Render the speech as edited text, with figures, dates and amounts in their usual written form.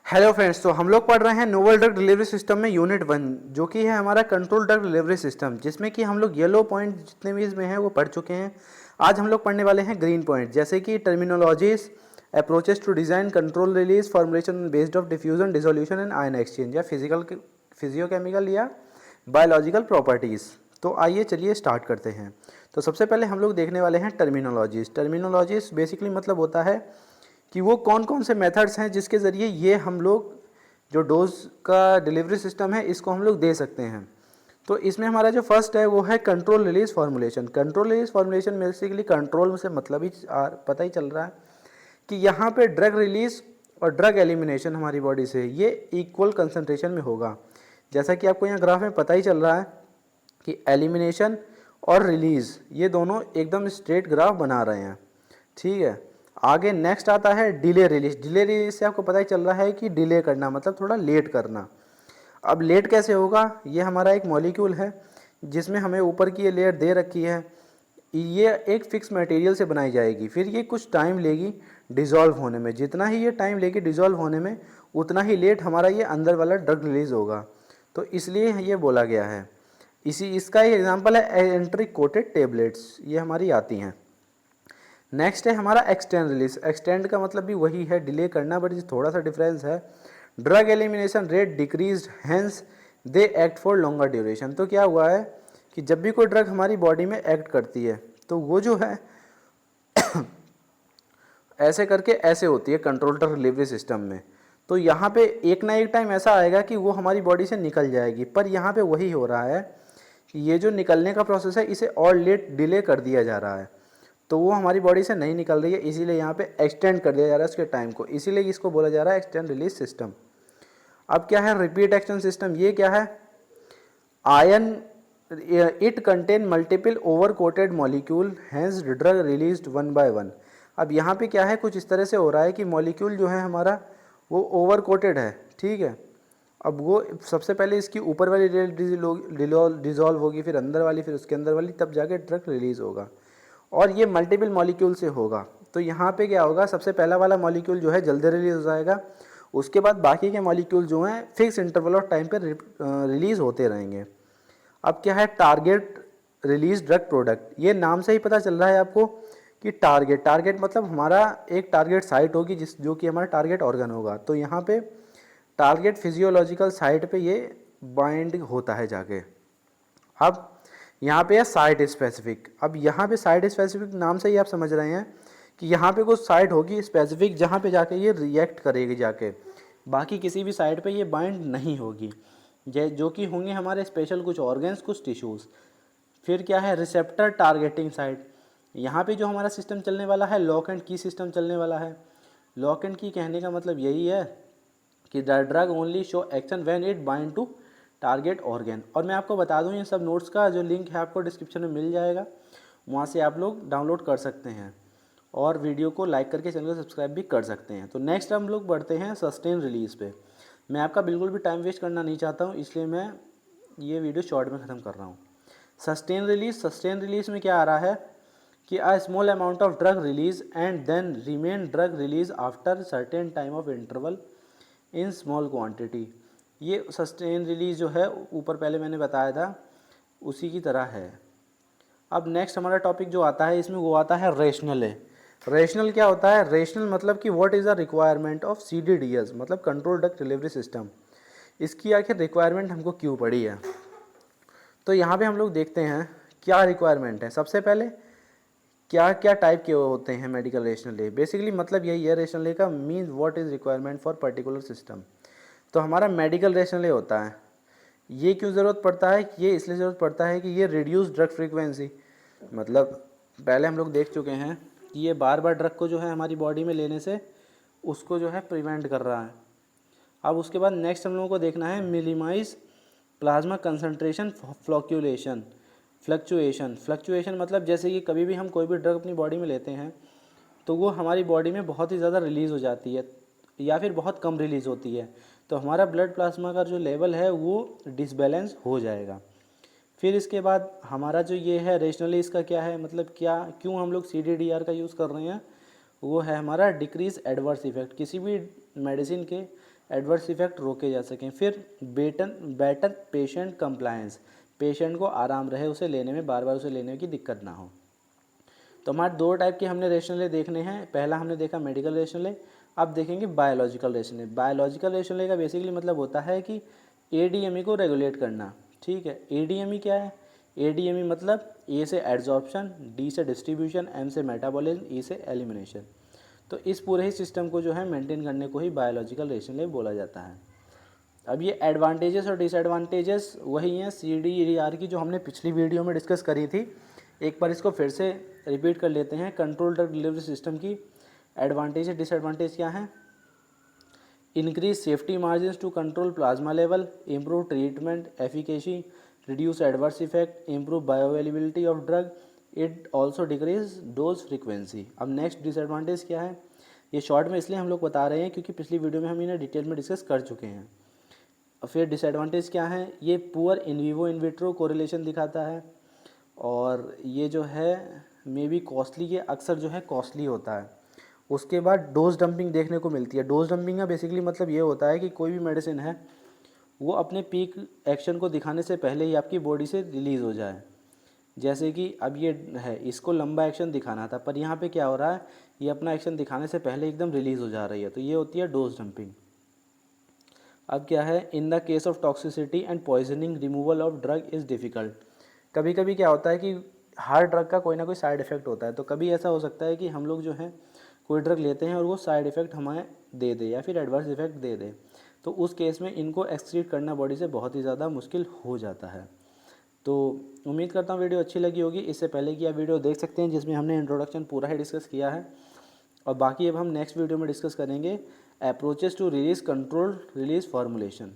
Hello friends, तो हम लोग पढ़ रहे हैं नोवल ड्रग डिलीवरी सिस्टम में यूनिट 1, जो कि है हमारा कंट्रोल ड्रग डिलीवरी सिस्टम, जिसमें कि हम लोग येलो पॉइंट जितने भी इसमें हैं वो पढ़ चुके हैं। आज हम लोग पढ़ने वाले हैं ग्रीन पॉइंट, जैसे कि terminologies, approaches to design, control release, formulation based of diffusion, dissolution and ion exchange, या फिजियोकेमिकल या बायोलॉजिकल प्रॉपर्टीज़। तो आइए चलिए स्टार्ट करते हैं। तो सबसे पहले हम लोग देखने वाले हैं टर्मिनोलॉजीज। टर्मिनोलॉजीज बेसिकली मतलब होता है कि वो कौन कौन से मेथड्स हैं जिसके ज़रिए ये हम लोग जो डोज का डिलीवरी सिस्टम है इसको हम लोग दे सकते हैं। तो इसमें हमारा जो फर्स्ट है वो है control release formulation. Control release formulation basically control से मतलब ही पता ही चल रहा है कि यहाँ पे ड्रग रिलीज और ड्रग एलिमिनेशन हमारी बॉडी से ये इक्वल कंसंट्रेशन में होगा। जैसा कि आपको यहाँ ग्राफ में पता ही चल रहा है कि एलिमिनेशन और रिलीज ये दोनों एकदम स्ट्रेट ग्राफ बना रहे हैं। ठीक है, आगे नेक्स्ट आता है डिले रिलीज। डिले रिलीज से आपको पता ही चल रहा है कि डिले करना मतलब थोड़ा लेट करना। अब लेट कैसे होगा, ये हमारा एक मॉलिक्यूल है जिसमें हमें ऊपर की ये लेयर दे रखी है, ये एक फिक्स मटेरियल से बनाई जाएगी, फिर ये कुछ टाइम लेगी डिज़ोल्व होने में। जितना ही ये टाइम लेगी डिज़ोल्व होने में उतना ही लेट हमारा ये अंदर वाला ड्रग रिलीज होगा, तो इसलिए ये बोला गया है। इसका एक एग्जांपल है एंट्री कोटेड टेबलेट्स, ये हमारी आती हैं। नेक्स्ट है हमारा एक्सटेंड रिलीज। एक्सटेंड का मतलब भी वही है, डिले करना, बट थोड़ा सा डिफरेंस है। Drug elimination rate decrease, hence they act for longer duration. तो क्या हुआ है कि जब भी कोई ड्रग हमारी बॉडी में एक्ट करती है तो वो जो है ऐसे करके ऐसे होती है कंट्रोल ड्रग डिलीवरी सिस्टम में। तो यहाँ पे एक ना एक टाइम ऐसा आएगा कि वो हमारी बॉडी से निकल जाएगी, पर यहाँ पे वही हो रहा है कि ये जो निकलने का प्रोसेस है इसे और लेट डिले कर दिया जा रहा है, तो वो हमारी बॉडी से नहीं निकल रही है, इसीलिए यहाँ पे एक्सटेंड कर दिया जा रहा है उसके टाइम को, इसीलिए इसको बोला जा रहा है एक्सटेंड रिलीज सिस्टम। अब क्या है रिपीट एक्शन सिस्टम, ये क्या है, ion it contain multiple over coated molecule, hence drug released one by one. अब यहाँ पे क्या है, कुछ इस तरह से हो रहा है कि मॉलिक्यूल जो है हमारा वो ओवर कोटेड है। ठीक है, अब वो सबसे पहले इसकी ऊपर वाली डिजॉल्व होगी, फिर अंदर वाली, फिर उसके अंदर वाली, तब जाके ड्रग रिलीज होगा, और ये मल्टीपल मॉलिक्यूल से होगा। तो यहाँ पे क्या होगा, सबसे पहला वाला मॉलिक्यूल जो है जल्दी रिलीज हो जाएगा, उसके बाद बाकी के मॉलिक्यूल जो हैं फिक्स इंटरवल ऑफ टाइम पे रिलीज होते रहेंगे। अब क्या है टारगेट रिलीज ड्रग प्रोडक्ट, ये नाम से ही पता चल रहा है आपको कि टारगेट मतलब हमारा एक टारगेट साइट होगी जो कि हमारा टारगेट ऑर्गन होगा। तो यहाँ पे टारगेट फिजियोलॉजिकल साइट पे ये बाइंड होता है जाके। अब यहाँ पे है साइट स्पेसिफिक। अब यहाँ पे साइट स्पेसिफिक नाम से ही आप समझ रहे हैं कि यहाँ पे कुछ साइट होगी स्पेसिफिक जहाँ पे जाके ये रिएक्ट करेगी जाके, बाकी किसी भी साइट पे ये बाइंड नहीं होगी, जो कि होंगे हमारे स्पेशल कुछ ऑर्गन्स, कुछ टिश्यूज़। फिर क्या है रिसेप्टर टारगेटिंग साइट, यहाँ पे जो हमारा सिस्टम चलने वाला है लॉक एंड की सिस्टम चलने वाला है। लॉक एंड की कहने का मतलब यही है कि the drug only show action when it bind to target organ. और मैं आपको बता दूं ये सब नोट्स का जो लिंक है आपको डिस्क्रिप्शन में मिल जाएगा, वहाँ से आप लोग डाउनलोड कर सकते हैं, और वीडियो को लाइक करके चैनल को सब्सक्राइब भी कर सकते हैं। तो नेक्स्ट हम लोग बढ़ते हैं सस्टेन रिलीज पे। मैं आपका बिल्कुल भी टाइम वेस्ट करना नहीं चाहता हूँ, इसलिए मैं ये वीडियो शॉर्ट में ख़त्म कर रहा हूँ। सस्टेन रिलीज में क्या आ रहा है कि a small amount of drug release and then remain drug release after certain time of interval in small quantity. ये सस्टेन रिलीज जो है ऊपर पहले मैंने बताया था उसी की तरह है। अब नेक्स्ट हमारा टॉपिक जो आता है इसमें वो आता है रेशनल है। रेशनल क्या होता है, रेशनल मतलब कि what is the requirement of CDDS, मतलब कंट्रोल ड्रग डिलीवरी सिस्टम। इसकी आखिर रिक्वायरमेंट हमको क्यों पड़ी है, तो यहाँ पे हम लोग देखते हैं क्या रिक्वायरमेंट है। सबसे पहले क्या क्या टाइप के होते हैं मेडिकल रेशनल। बेसिकली मतलब यही है रेशनल का means what is requirement for particular system. तो हमारा मेडिकल रेशनल होता है, ये क्यों ज़रूरत पड़ता है, ये इसलिए ज़रूरत पड़ता है कि ये रिड्यूस ड्रग फ्रीक्वेंसी, मतलब पहले हम लोग देख चुके हैं कि ये बार बार ड्रग को जो है हमारी बॉडी में लेने से उसको जो है प्रिवेंट कर रहा है। अब उसके बाद नेक्स्ट हम लोगों को देखना है मिनिमाइज प्लाज्मा कंसंट्रेशन फ्लक्चुएशन मतलब जैसे कि कभी भी हम कोई भी ड्रग अपनी बॉडी में लेते हैं तो वो हमारी बॉडी में बहुत ही ज़्यादा रिलीज़ हो जाती है या फिर बहुत कम रिलीज़ होती है, तो हमारा ब्लड प्लाज्मा का जो लेवल है वो डिसबैलेंस हो जाएगा। फिर इसके बाद हमारा जो ये है रेशनली इसका क्या है, मतलब क्या क्यों हम लोग CDDR का यूज़ कर रहे हैं, वो है हमारा डिक्रीज एडवर्स इफेक्ट। किसी भी मेडिसिन के एडवर्स इफेक्ट रोके जा सकें। फिर बेटर पेशेंट कंप्लायंस, पेशेंट को आराम रहे उसे लेने में, बार बार उसे लेने की दिक्कत ना हो। तो हमारे दो टाइप के हमने रेशनले देखने हैं। पहला हमने देखा मेडिकल रेशनले, अब देखेंगे बायोलॉजिकल रेशनले। बायोलॉजिकल रेशनले का बेसिकली मतलब होता है कि एडीएमई को रेगुलेट करना। ठीक है, एडीएमई क्या है? एडीएमई मतलब ए से एड्जॉर्प्शन, डी से डिस्ट्रीब्यूशन, एम से मेटाबॉलिज्म, ई से एलिमिनेशन। तो इस पूरे ही सिस्टम को जो है मेंटेन करने को ही बायोलॉजिकल रेशनले बोला जाता है। अब ये एडवांटेजेस और डिसएडवांटेजेस वही हैं CDER की जो हमने पिछली वीडियो में डिस्कस करी थी। एक बार इसको फिर से रिपीट कर लेते हैं। कंट्रोल ड्रग डिलीवरी सिस्टम की एडवांटेज डिसएडवांटेज क्या है? Increase safety margin to control plasma level, improve treatment efficacy, reduce adverse effect, improve bioavailability of drug, it also decrease dose frequency. अब नेक्स्ट डिसएडवांटेज क्या है? ये शॉर्ट में इसलिए हम लोग बता रहे हैं क्योंकि पिछली वीडियो में हम इन्हें डिटेल में डिस्कस कर चुके हैं। फिर डिसएडवांटेज क्या है? ये poor in vivo in vitro correlation दिखाता है, और ये जो है मे बी कॉस्टली, ये अक्सर जो है कॉस्टली होता है। उसके बाद डोज डंपिंग देखने को मिलती है। डोज डंपिंग का बेसिकली मतलब ये होता है कि कोई भी मेडिसिन है वो अपने पीक एक्शन को दिखाने से पहले ही आपकी बॉडी से रिलीज़ हो जाए। जैसे कि अब ये है, इसको लंबा एक्शन दिखाना था, पर यहाँ पे क्या हो रहा है, ये अपना एक्शन दिखाने से पहले एकदम रिलीज़ हो जा रही है, तो ये होती है डोज डंपिंग। अब क्या है, in the case of toxicity and poisoning removal of drug is difficult. कभी कभी क्या होता है कि हर ड्रग का कोई ना कोई साइड इफ़ेक्ट होता है, तो कभी ऐसा हो सकता है कि हम लोग जो है कोई ड्रग लेते हैं और वो साइड इफ़ेक्ट हमें दे दे या फिर एडवर्स इफ़ेक्ट दे दे, तो उस केस में इनको एक्सक्रीट करना बॉडी से बहुत ही ज़्यादा मुश्किल हो जाता है। तो उम्मीद करता हूँ वीडियो अच्छी लगी होगी। इससे पहले की आप वीडियो देख सकते हैं जिसमें हमने इंट्रोडक्शन पूरा ही डिस्कस किया है, और बाकी अब हम नेक्स्ट वीडियो में डिस्कस करेंगे approaches to release control release formulation.